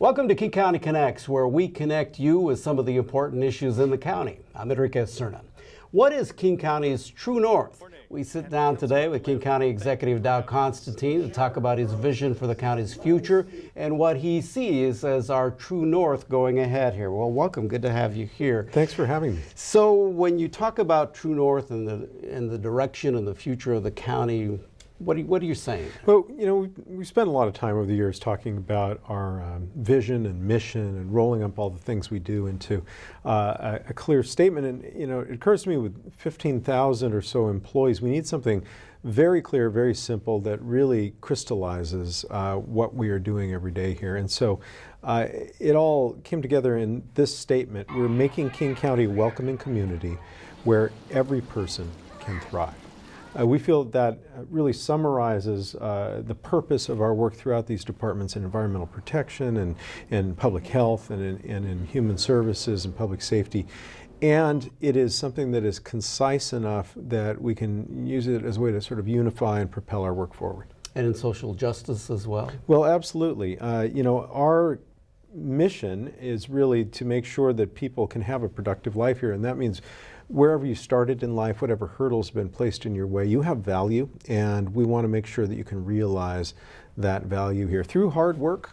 Welcome to King County Connects, where we connect you with some of the important issues in the county. I'm Enrique, Cerna. What is King County's true north? We sit down today with King County Executive Constantine to talk about his vision for the county's future and what he sees as our true north going ahead here. Well, welcome. Good to have you here. Thanks for having me. So when you talk about true north and the direction and the future of the county, what are you saying? Well, you know, we spent a lot of time over the years talking about our vision and mission and rolling up all the things we do into a clear statement. And, you know, it occurs to me with 15,000 or so employees, we need something very clear, very simple that really crystallizes what we are doing every day here. And so it all came together in this statement. We're making King County a welcoming community where every person can thrive. We feel that really summarizes the purpose of our work throughout these departments in environmental protection and public health and in human services and public safety. And it is something that is concise enough that we can use it as a way to sort of unify and propel our work forward. And in social justice as well? Well, absolutely. You know, our mission is really to make sure that people can have a productive life here, and that means wherever you started in life, whatever hurdles have been placed in your way, you have value, and we want to make sure that you can realize that value here through hard work,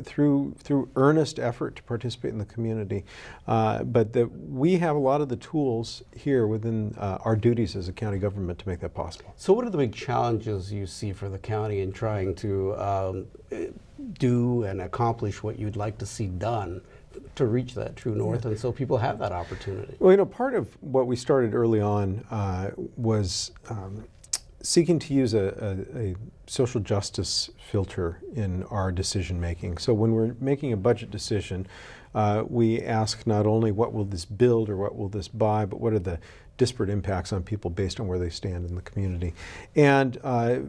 through earnest effort to participate in the community, but that we have a lot of the tools here within our duties as a county government to make that possible. So what are the big challenges you see for the county in trying to do and accomplish what you'd like to see done to reach that true north, and so people have that opportunity? Well, you know, part of what we started early on was seeking to use a social justice filter in our decision making. So when we're making a budget decision, we ask not only what will this build or what will this buy, but what are the disparate impacts on people based on where they stand in the community. And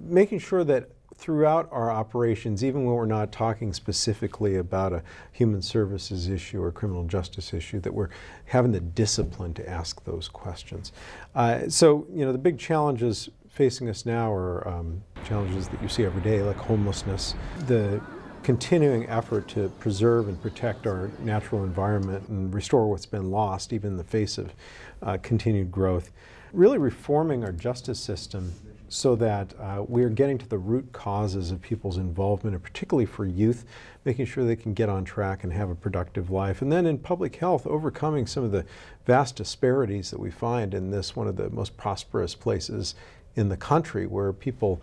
making sure that throughout our operations, even when we're not talking specifically about a human services issue or criminal justice issue, that we're having the discipline to ask those questions. So, you know, the big challenges facing us now are challenges that you see every day, like homelessness, the continuing effort to preserve and protect our natural environment and restore what's been lost, even in the face of continued growth. Really reforming our justice system so that we are getting to the root causes of people's involvement, and particularly for youth, making sure they can get on track and have a productive life. And then in public health, overcoming some of the vast disparities that we find in this, one of the most prosperous places in the country, where people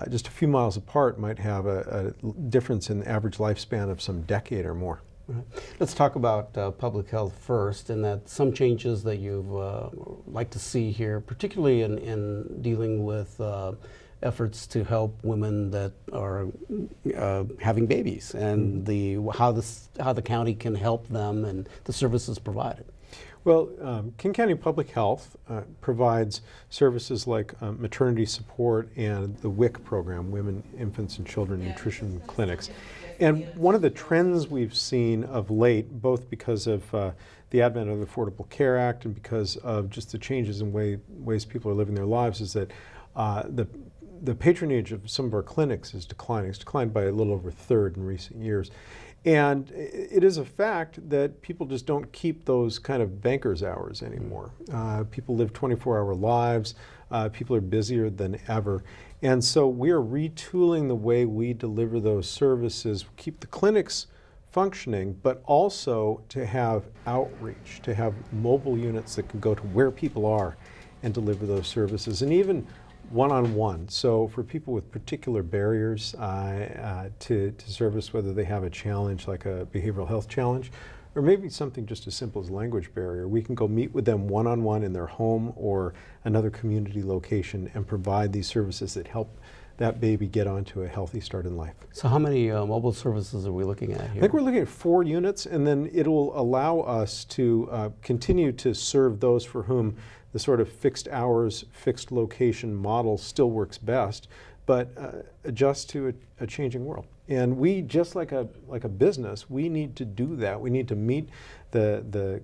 just a few miles apart might have a difference in the average lifespan of some decade or more. Right. Let's talk about public health first, and that some changes that you've like to see here, particularly in dealing with efforts to help women that are having babies, and how the county can help them and the services provided. Well, King County Public Health provides services like maternity support and the WIC program, Women, Infants, and Children Nutrition Clinics. And one of the trends we've seen of late, both because of the advent of the Affordable Care Act and because of just the changes in ways people are living their lives, is that the patronage of some of our clinics is declining. It's declined by a little over a third in recent years. And it is a fact that people just don't keep those kind of banker's hours anymore. People live 24-hour lives. People are busier than ever. And so we are retooling the way we deliver those services, keep the clinics functioning, but also to have outreach, to have mobile units that can go to where people are and deliver those services, and even one-on-one. So for people with particular barriers to service, whether they have a challenge like a behavioral health challenge, or maybe something just as simple as language barrier, we can go meet with them one-on-one in their home or another community location and provide these services that help that baby get onto a healthy start in life. So how many mobile services are we looking at here? I think we're looking at 4 units, and then it'll allow us to continue to serve those for whom the sort of fixed hours, fixed location model still works best, but adjust to a changing world. And we, just like a business, we need to do that. We need to meet the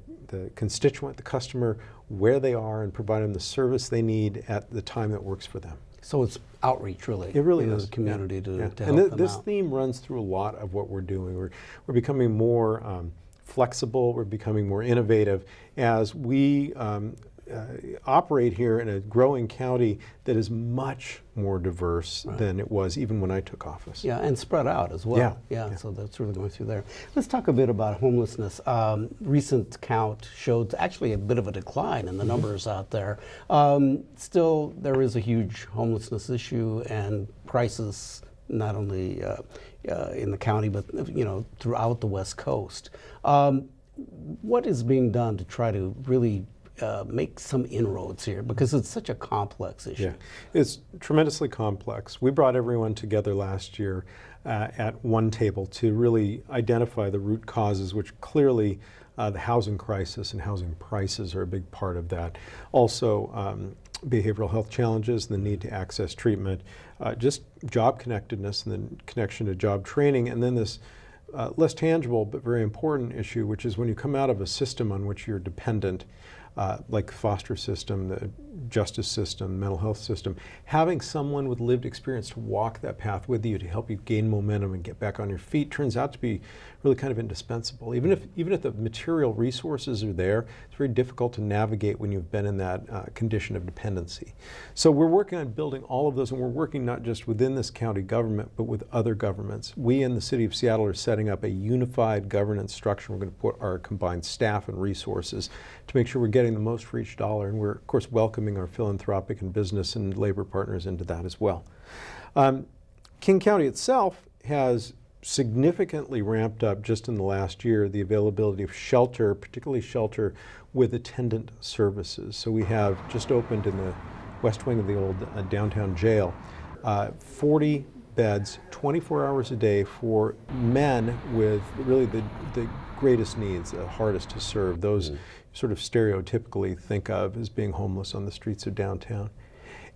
constituent, the customer, where they are, and provide them the service they need at the time that works for them. So it's outreach, really. It really in is. the community to help And them this out. theme runs through a lot of what we're doing. We're becoming more flexible. We're becoming more innovative as we operate here in a growing county that is much more diverse than it was even when I took office. Yeah, and spread out as well. Yeah, so that's really going through there. Let's talk a bit about homelessness. Recent count showed actually a bit of a decline in the numbers out there. Still, there is a huge homelessness issue and crisis not only in the county but throughout the West Coast. What is being done to try to really make some inroads here, because it's such a complex issue? Yeah, it's tremendously complex. We brought everyone together last year at one table to really identify the root causes, which clearly the housing crisis and housing prices are a big part of that. Also, behavioral health challenges, the need to access treatment, just job connectedness and the connection to job training, and then this less tangible but very important issue, which is when you come out of a system on which you're dependent, like the foster system, the justice system, mental health system, having someone with lived experience to walk that path with you to help you gain momentum and get back on your feet turns out to be really kind of indispensable. Even if the material resources are there, it's very difficult to navigate when you've been in that condition of dependency. So we're working on building all of those, and we're working not just within this county government, but with other governments. We in the city of Seattle are setting up a unified governance structure. We're going to put our combined staff and resources to make sure we're getting the most for each dollar, and we're of course welcoming our philanthropic and business and labor partners into that as well. King County itself has significantly ramped up just in the last year the availability of shelter, particularly shelter with attendant services. So we have just opened in the west wing of the old downtown jail 40 beds, 24 hours a day for men with really the greatest needs, the hardest to serve, those sort of stereotypically think of as being homeless on the streets of downtown.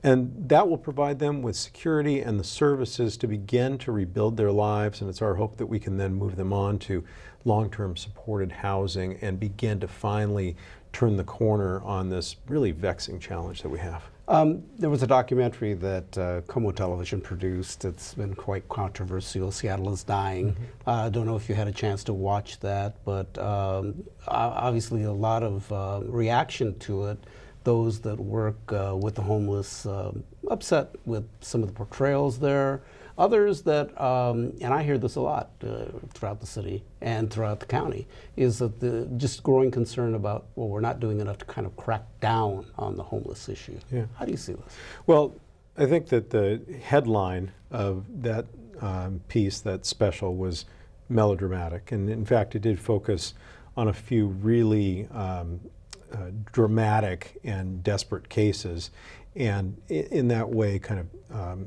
And that will provide them with security and the services to begin to rebuild their lives, and it's our hope that we can then move them on to long-term supported housing and begin to finally turn the corner on this really vexing challenge that we have. There was a documentary that Como Television produced. It's been quite controversial. Seattle is Dying. I don't know if you had a chance to watch that, but obviously a lot of reaction to it. Those that work with the homeless upset with some of the portrayals there. Others that, and I hear this a lot throughout the city and throughout the county, is that the just growing concern about, well, we're not doing enough to kind of crack down on the homeless issue. Yeah. How do you see this? Well, I think that the headline of that piece, that special, was melodramatic. And in fact, it did focus on a few really dramatic and desperate cases, and in that way kind of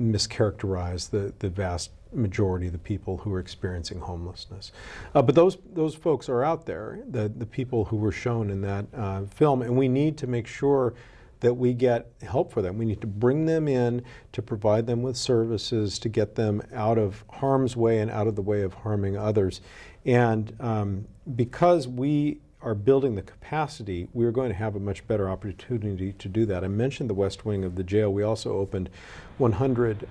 mischaracterize the vast majority of the people who are experiencing homelessness. But those folks are out there, the people who were shown in that film, and we need to make sure that we get help for them. We need to bring them in to provide them with services to get them out of harm's way and out of the way of harming others. And because we are building the capacity, we're going to have a much better opportunity to do that. I mentioned the west wing of the jail. We also opened 100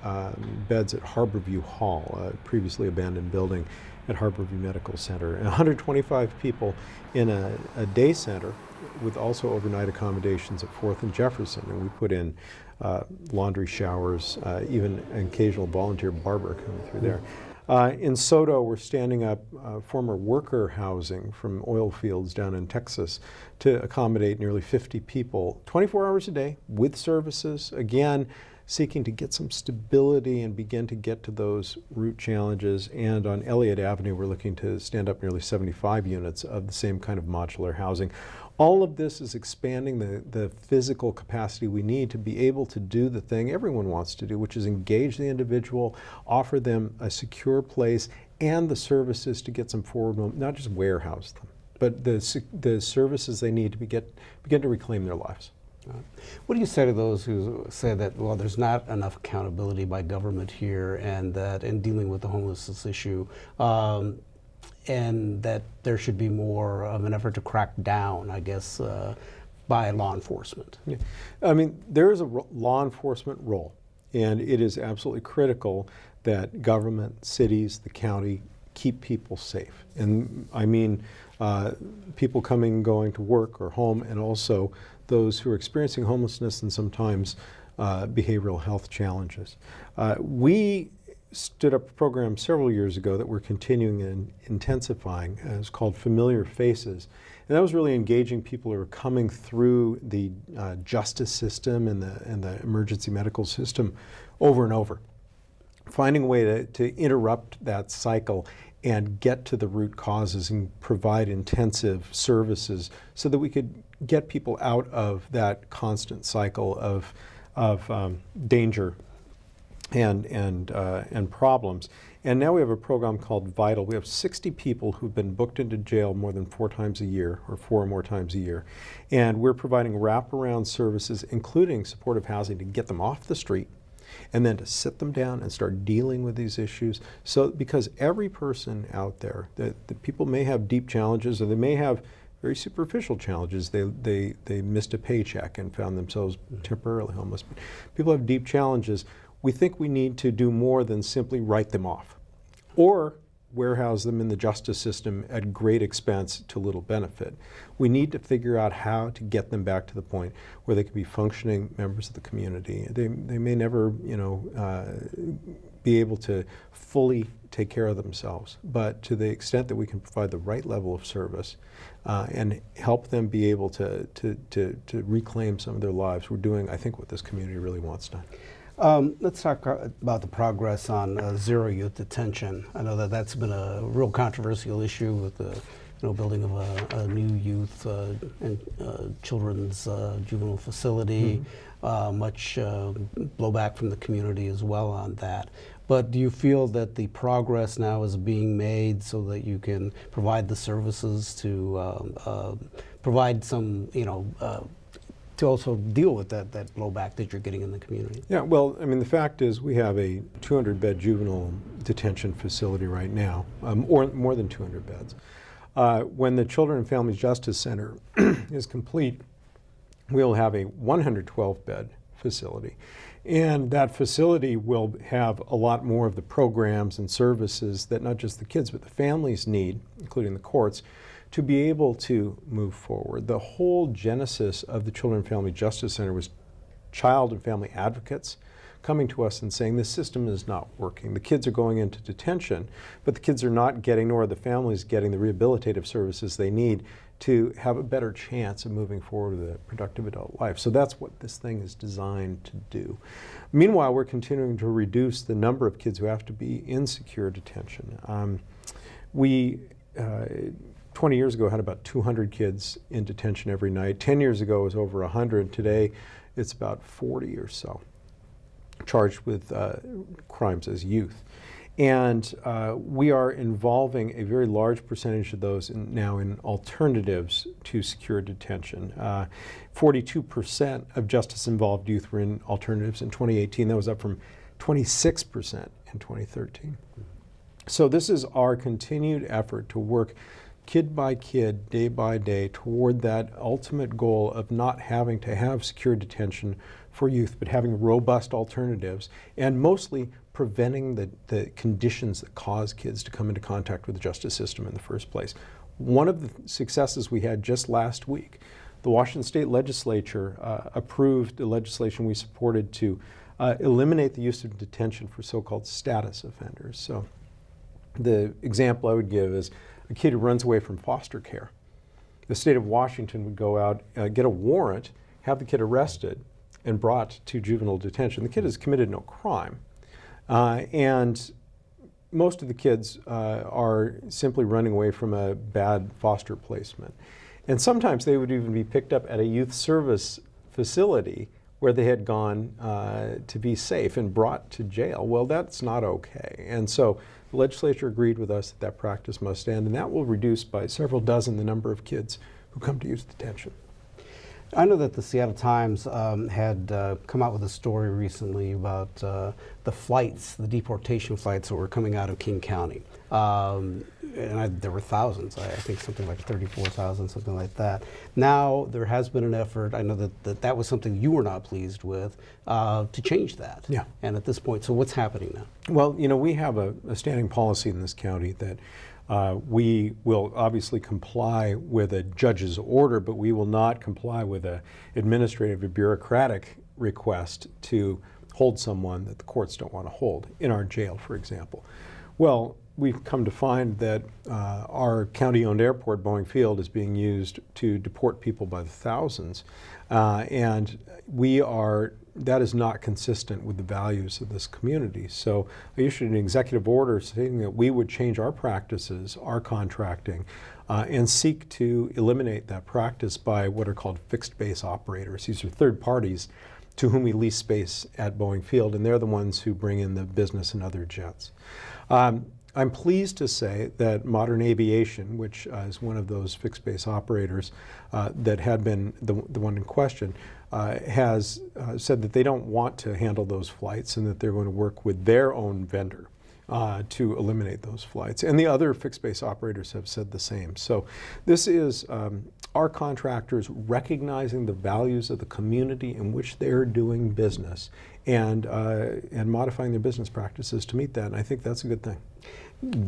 beds at Harborview Hall, a previously abandoned building at Harborview Medical Center, and 125 people in a day center with also overnight accommodations at 4th and Jefferson. And we put in laundry showers, even an occasional volunteer barber coming through there. In Soto, we're standing up former worker housing from oil fields down in Texas to accommodate nearly 50 people, 24 hours a day with services, again, seeking to get some stability and begin to get to those root challenges. And on Elliott Avenue, we're looking to stand up nearly 75 units of the same kind of modular housing. All of this is expanding the physical capacity we need to be able to do the thing everyone wants to do, which is engage the individual, offer them a secure place and the services to get some forward, not just warehouse them, but the services they need to begin to reclaim their lives. What do you say to those who say that, well, there's not enough accountability by government here, and that in dealing with the homelessness issue, and that there should be more of an effort to crack down, I guess, by law enforcement? Yeah. I mean, there is a law enforcement role, and it is absolutely critical that government, cities, the county keep people safe. And I mean people coming and going to work or home, and also those who are experiencing homelessness and sometimes behavioral health challenges. We stood up a program several years ago that we're continuing and intensifying. It's called Familiar Faces. And that was really engaging people who are coming through the justice system and the emergency medical system over and over. Finding a way to interrupt that cycle and get to the root causes and provide intensive services so that we could get people out of that constant cycle of danger and problems. And now we have a program called Vital. We have 60 people who've been booked into jail more than 4 times a year, or 4 or more times a year. And we're providing wraparound services, including supportive housing, to get them off the street, and then to sit them down and start dealing with these issues. So, because every person out there, the people may have deep challenges, or they may have very superficial challenges. They missed a paycheck and found themselves temporarily homeless. But people have deep challenges. We think we need to do more than simply write them off or warehouse them in the justice system at great expense to little benefit. We need to figure out how to get them back to the point where they can be functioning members of the community. They may never, be able to fully take care of themselves, but to the extent that we can provide the right level of service and help them be able to reclaim some of their lives, we're doing, I think, what this community really wants done. Let's talk about the progress on zero youth detention. I know that that's been a real controversial issue with the building of a new youth and children's juvenile facility. Much blowback from the community as well on that. But do you feel that the progress now is being made so that you can provide the services to provide some, to also deal with that blowback that you're getting in the community? Yeah, well, I mean, the fact is we have a 200-bed juvenile detention facility right now, or more than 200 beds. When the Children and Family Justice Center is complete, we'll have a 112-bed facility. And that facility will have a lot more of the programs and services that not just the kids but the families need, including the courts, to be able to move forward. The whole genesis of the Children and Family Justice Center was child and family advocates coming to us and saying this system is not working. The kids are going into detention, but the kids are not getting, nor are the families getting, the rehabilitative services they need to have a better chance of moving forward with a productive adult life. So that's what this thing is designed to do. Meanwhile, we're continuing to reduce the number of kids who have to be in secure detention. We 20 years ago had about 200 kids in detention every night. 10 years ago it was over 100. Today it's about 40 or so charged with crimes as youth. And we are involving a very large percentage of those now in alternatives to secure detention. 42% of justice-involved youth were in alternatives in 2018. That was up from 26% in 2013. So this is our continued effort to work kid by kid, day by day, toward that ultimate goal of not having to have secure detention for youth, but having robust alternatives, and mostly preventing the conditions that cause kids to come into contact with the justice system in the first place. One of the successes we had just last week, the Washington State Legislature approved the legislation we supported to eliminate the use of detention for so-called status offenders. So the example I would give is a kid who runs away from foster care. The state of Washington would go out, get a warrant, have the kid arrested, and brought to juvenile detention. The kid has committed no crime. And most of the kids are simply running away from a bad foster placement. And sometimes they would even be picked up at a youth service facility where they had gone to be safe and brought to jail. Well, that's not okay. And so the legislature agreed with us that that practice must end, and that will reduce by several dozen the number of kids who come to youth detention. I know that the Seattle Times had come out with a story recently about the flights, the deportation flights that were coming out of King County. There were thousands, I think something like 34,000, something like that. Now there has been an effort, I know that was something you were not pleased with, to change that. Yeah. And at this point, so what's happening now? Well, you know, we have a standing policy in this county that we will obviously comply with a judge's order, but we will not comply with an administrative or bureaucratic request to hold someone that the courts don't want to hold in our jail, for example. Well, we've come to find that our county-owned airport, Boeing Field, is being used to deport people by the thousands, and that is not consistent with the values of this community. So I issued an executive order stating that we would change our practices, our contracting, and seek to eliminate that practice by what are called fixed base operators. These are third parties to whom we lease space at Boeing Field, and they're the ones who bring in the business and other jets. I'm pleased to say that Modern Aviation, which is one of those fixed base operators that had been the one in question, has said that they don't want to handle those flights and that they're going to work with their own vendor to eliminate those flights. And the other fixed base operators have said the same. So this is our contractors recognizing the values of the community in which they're doing business and modifying their business practices to meet that. And I think that's a good thing.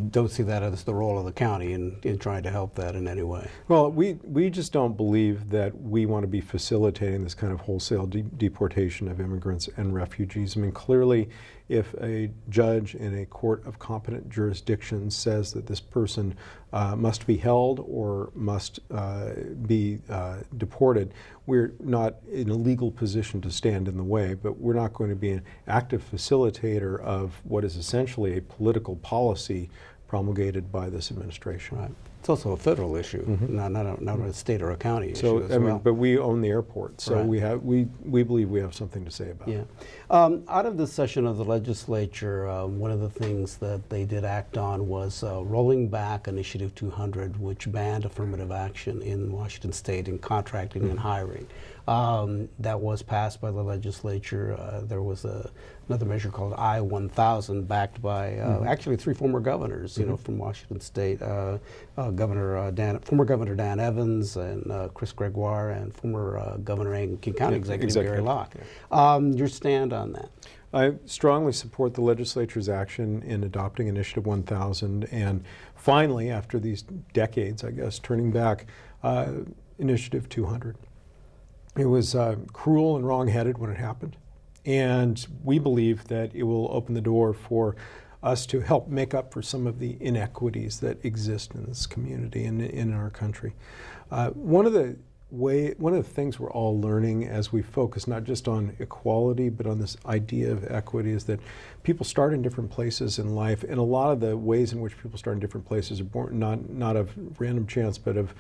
Don't see that as the role of the county in trying to help that in any way. Well, we just don't believe that we want to be facilitating this kind of wholesale deportation of immigrants and refugees. I mean, clearly, if a judge in a court of competent jurisdiction says that this person must be held or must be deported, we're not in a legal position to stand in the way, but we're not going to be an active facilitator of what is essentially a political policy promulgated by this administration. Right. It's also a federal issue, not a state or a county issue as well. But we own the airport, so right. we believe we have something to say about it. Out of this session of the legislature, one of the things that they did act on was rolling back Initiative 200, which banned affirmative action in Washington State in contracting and hiring. That was passed by the legislature. There was another measure called I-1000, backed by actually 3 former governors, you know, from Washington State, former Governor Dan Evans and Chris Gregoire, and former Governor and King County Executive Gary Locke. Your stand on that? I strongly support the legislature's action in adopting Initiative 1000, and finally, after these decades, I guess, turning back, Initiative 200. It was cruel and wrong-headed when it happened, and we believe that it will open the door for us to help make up for some of the inequities that exist in this community and in our country. One of the things we're all learning as we focus not just on equality but on this idea of equity is that people start in different places in life, and a lot of the ways in which people start in different places are born not of random chance but of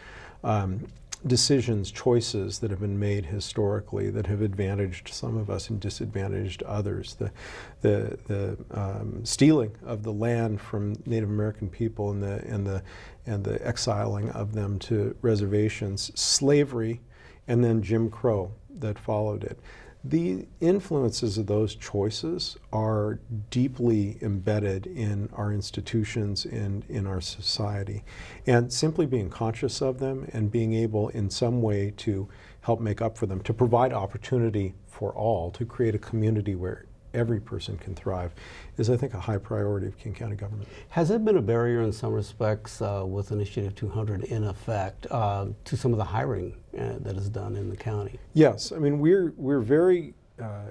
decisions, choices that have been made historically that have advantaged some of us and disadvantaged others. The stealing of the land from Native American people and the exiling of them to reservations, slavery, and then Jim Crow that followed it. The influences of those choices are deeply embedded in our institutions and in our society. And simply being conscious of them and being able in some way to help make up for them, to provide opportunity for all, to create a community where every person can thrive, is, I think, a high priority of King County government. Has it been a barrier in some respects with Initiative 200 in effect to some of the hiring that is done in the county? Yes, I mean, we're very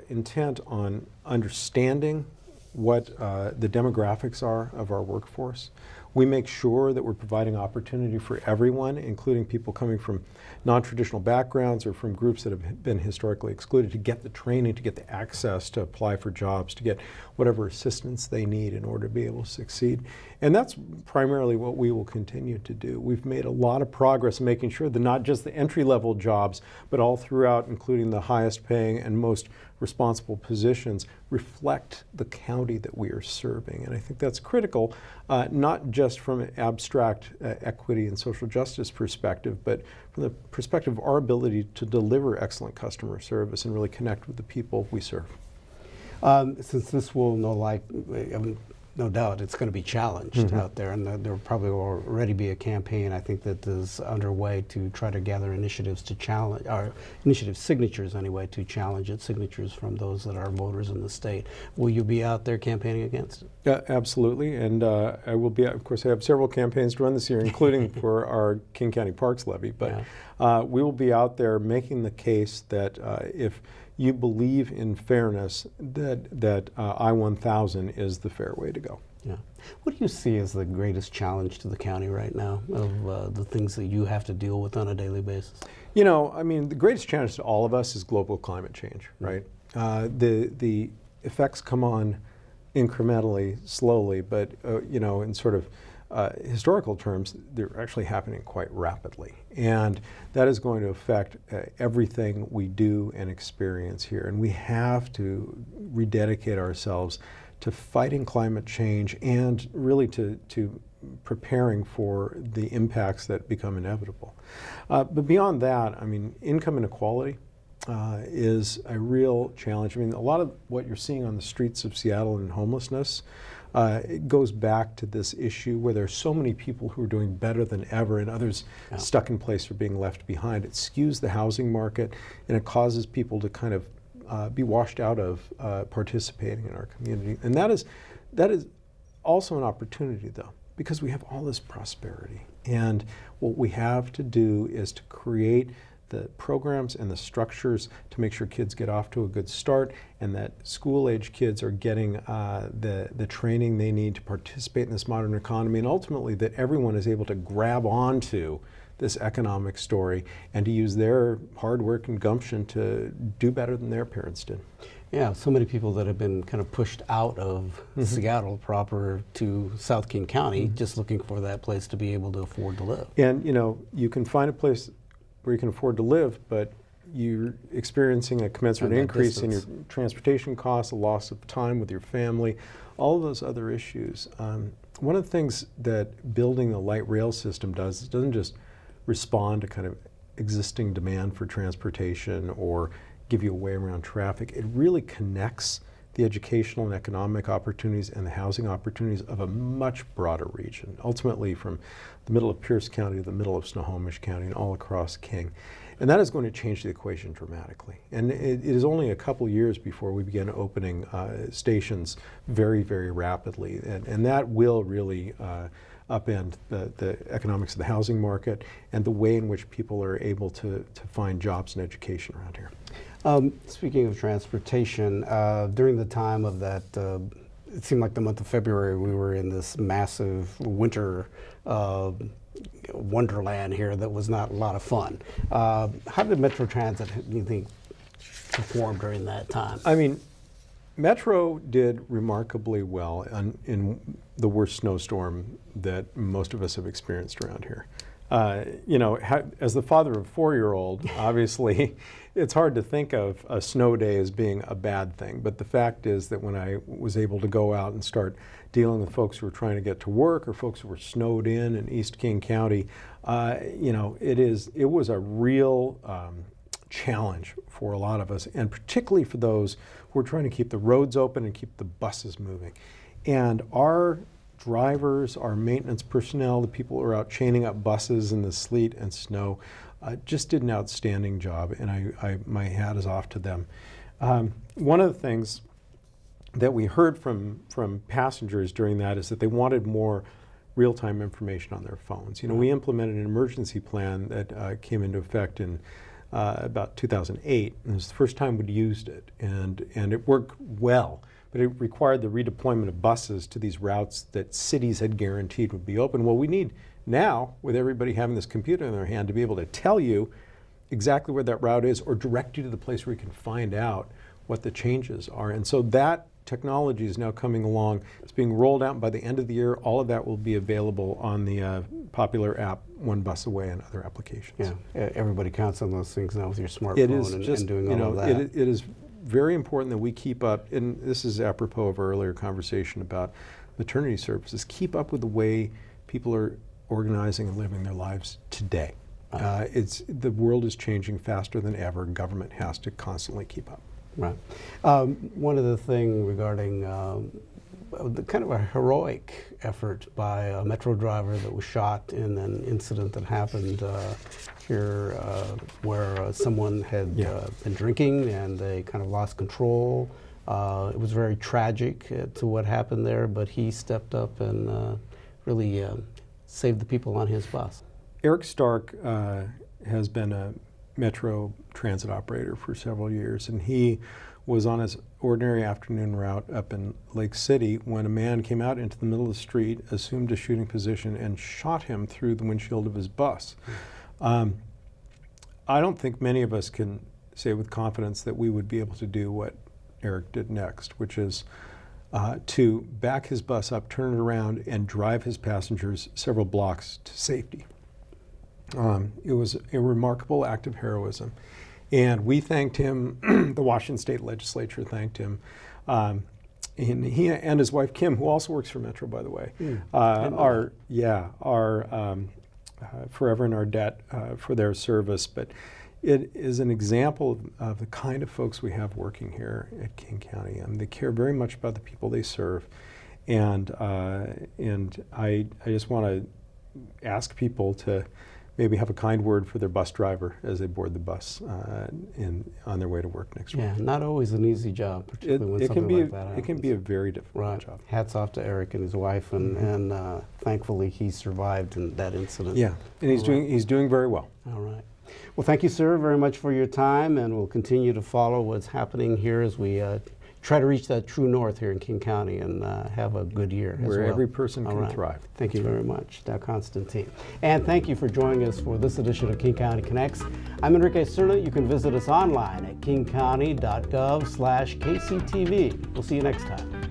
intent on understanding what the demographics are of our workforce. We make sure that we're providing opportunity for everyone, including people coming from non-traditional backgrounds or from groups that have been historically excluded, to get the training, to get the access to apply for jobs, to get whatever assistance they need in order to be able to succeed. And that's primarily what we will continue to do. We've made a lot of progress making sure that not just the entry-level jobs, but all throughout, including the highest paying and most responsible positions, reflect the county that we are serving. And I think that's critical, not just from an abstract equity and social justice perspective, but from the perspective of our ability to deliver excellent customer service and really connect with the people we serve. Since this will no doubt it's going to be challenged out there, and there will probably already be a campaign, I think, that is underway to try to gather initiatives to challenge, or initiative signatures anyway, to challenge it, signatures from those that are voters in the state. Will you be out there campaigning against it? Yeah, absolutely, and I will be. Of course, I have several campaigns to run this year, including for our King County Parks levy. But we will be out there making the case that if you believe in fairness, that I-1000 is the fair way to go. Yeah. What do you see as the greatest challenge to the county right now of the things that you have to deal with on a daily basis? You know, I mean, the greatest challenge to all of us is global climate change, right? The effects come on incrementally, slowly, but you know, in sort of historical terms, they're actually happening quite rapidly. And that is going to affect everything we do and experience here. And we have to rededicate ourselves to fighting climate change and really to preparing for the impacts that become inevitable. But beyond that, I mean, income inequality is a real challenge. I mean, a lot of what you're seeing on the streets of Seattle and homelessness, it goes back to this issue where there's so many people who are doing better than ever and others stuck in place or being left behind. It skews the housing market, and it causes people to kind of be washed out of participating in our community. And that is also an opportunity, though, because we have all this prosperity. And what we have to do is to create the programs and the structures to make sure kids get off to a good start, and that school-age kids are getting the training they need to participate in this modern economy, and ultimately that everyone is able to grab onto this economic story and to use their hard work and gumption to do better than their parents did. Yeah, so many people that have been kind of pushed out of Seattle proper to South King County, just looking for that place to be able to afford to live. And you know, you can find a place where you can afford to live, but you're experiencing a commensurate increase in your transportation costs, a loss of time with your family, all of those other issues. One of the things that building a light rail system does, it doesn't just respond to kind of existing demand for transportation or give you a way around traffic. It really connects the educational and economic opportunities and the housing opportunities of a much broader region, ultimately from the middle of Pierce County to the middle of Snohomish County and all across King. And that is going to change the equation dramatically. And it is only a couple years before we begin opening stations very, very rapidly. And that will really upend the economics of the housing market and the way in which people are able to find jobs and education around here. Speaking of transportation, during the time of that, it seemed like the month of February, we were in this massive winter wonderland here that was not a lot of fun. How did Metro Transit, do you think, perform during that time? I mean, Metro did remarkably well in the worst snowstorm that most of us have experienced around here. You know, as the father of a 4-year-old, obviously, it's hard to think of a snow day as being a bad thing. But the fact is that when I was able to go out and start dealing with folks who were trying to get to work or folks who were snowed in East King County, you know, it was a real challenge for a lot of us, and particularly for those who are trying to keep the roads open and keep the buses moving. And our drivers, our maintenance personnel, the people who are out chaining up buses in the sleet and snow, just did an outstanding job, and my hat is off to them. One of the things that we heard from passengers during that is that they wanted more real-time information on their phones. You know, we implemented an emergency plan that came into effect in about 2008, and it was the first time we'd used it, and it worked well. But it required the redeployment of buses to these routes that cities had guaranteed would be open. Well, we need now, with everybody having this computer in their hand, to be able to tell you exactly where that route is or direct you to the place where you can find out what the changes are. And so that technology is now coming along. It's being rolled out, and by the end of the year, all of that will be available on the popular app One Bus Away and other applications. Yeah, everybody counts on those things now with your smartphone It is and doing all of that. It is very important that we keep up, and this is apropos of our earlier conversation about maternity services, keep up with the way people are organizing and living their lives today. The world is changing faster than ever, and government has to constantly keep up. Right. One other thing regarding the kind of a heroic effort by a Metro driver that was shot in an incident that happened here where someone had been drinking and they kind of lost control. It was very tragic to what happened there, but he stepped up and really saved the people on his bus. Eric Stark has been a Metro transit operator for several years, and he was on his ordinary afternoon route up in Lake City when a man came out into the middle of the street, assumed a shooting position, and shot him through the windshield of his bus. I don't think many of us can say with confidence that we would be able to do what Eric did next, which is to back his bus up, turn it around, and drive his passengers several blocks to safety. It was a remarkable act of heroism, and we thanked him. The Washington State Legislature thanked him, and he and his wife Kim, who also works for Metro, by the way, are forever in our debt for their service. But it is an example of the kind of folks we have working here at King County. They care very much about the people they serve, and I just want to ask people to maybe have a kind word for their bus driver as they board the bus on their way to work next week. Yeah, not always an easy job, particularly when something like that happens. It can be a very difficult job. Hats off to Eric and his wife, and thankfully he survived in that incident. Yeah, and he's doing very well. All right. Well, thank you, sir, very much for your time, and we'll continue to follow what's happening here as we try to reach that true north here in King County and have a good year where well. Every person can right. thrive. Thank you very much, Constantine. And thank you for joining us for this edition of King County Connects. I'm Enrique Cerna. You can visit us online at KINGCOUNTY.GOV/KCTV. We'll see you next time.